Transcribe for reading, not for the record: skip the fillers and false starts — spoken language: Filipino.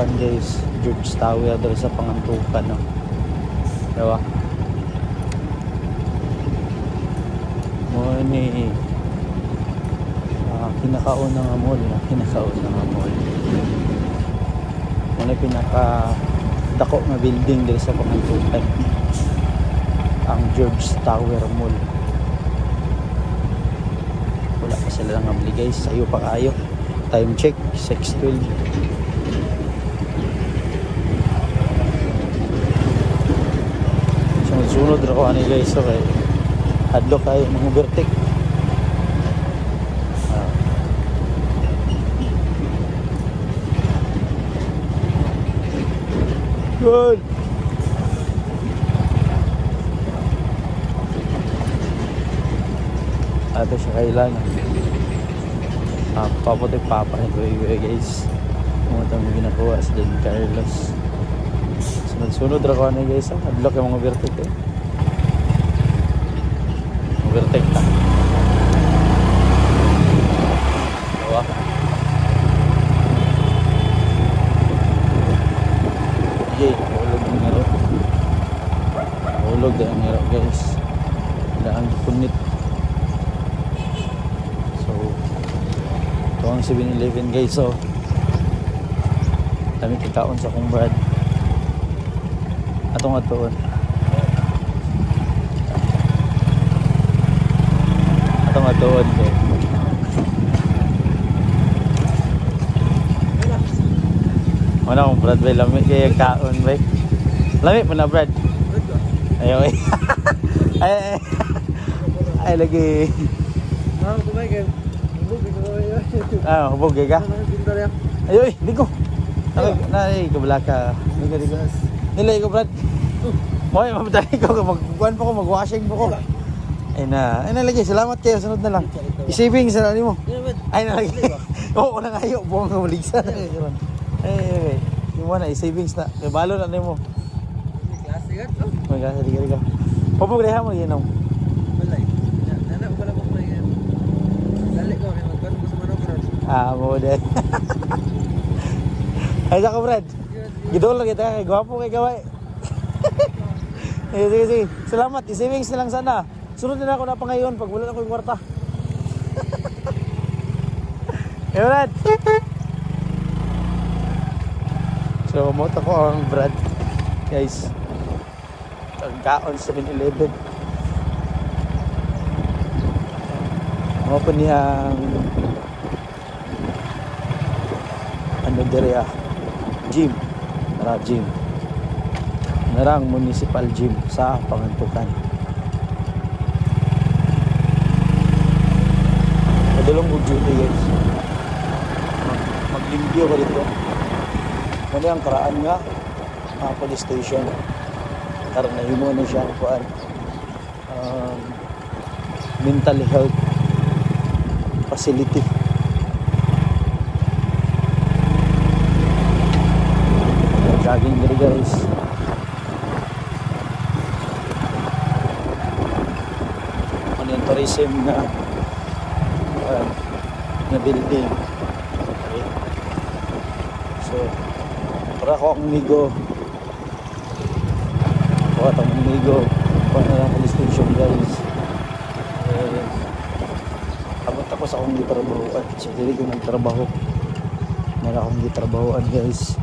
Pangantukan guys, George Tower dito sa Pangantukan, no? Diba? Mo ni pinakauna nga mall, muna pinaka dako nga building dito sa Pangantukan, ang George Tower Mall. Wala pa sila lang abli guys, sayo pa kayo. Time check 6:12. Sunod ra ko ani guys, okay. Hadlo kayo ng overtake. Good. Ito siya kailangan. Paputik papa ni Kuya guys. Mga itong ginagawa sa Don Carlos. Sunod-sunod ra ko na guys. Hadlock yung mga overtake eh. Overtake ta. Diba? Okay, mahulog yung ngero. Mahulog yung ngero guys. Daan punit. Ito ang 7-Eleven guys, so dami kitaon sa akong brad. Atong atoon guys. Mana akong brad bay, lamig kaya kaon bay. Lamig mo na brad. Ayaw eh. Ay lagi. Hubog ka? Ayoy, di ko. Nalay ko balaka. Di ko. Nilay ko brad. Moy, mamatay ko. Magkuhan pa ko, magwashing pa ko. Ay na lagi. Salamat kayo. Sunod na lang. I-savings na mo. Ay na lagi. Oo, na kayo. Buong kamaligsa. Ay. Yung na, i-savings na. Balo na mo. Klase ka to? May klase, di ka. Hubog reha mo, yun. Balay. Nanak ko pala mo na yan. Dali ko. Mo din. Ay sa ko Brad. Gidol lang kita kay gwapo kay gaway. Sige. Salamat. I-savings na lang sana. Sunod na ako na pa ngayon pag wala na ko yung kwarta. Hey Brad. So moto ko ang Brad. Guys. Pagkaon 7-Eleven. Mo pa niyang ano dere gym, narang municipal gym sa Pangantukan. Madulong og duty guys. Maglimpyo ba dito? Ano ang karaan nga police station. Karon na himo na siya kuan mental health facility. Jogging dito guys. Ano yung tourism na building. Okay. So para ko ang migo. Para lang police station guys. Abot ako sa akong gitrabahoan. So dili ko nagtrabaho. Meron akong gitrabahoan guys.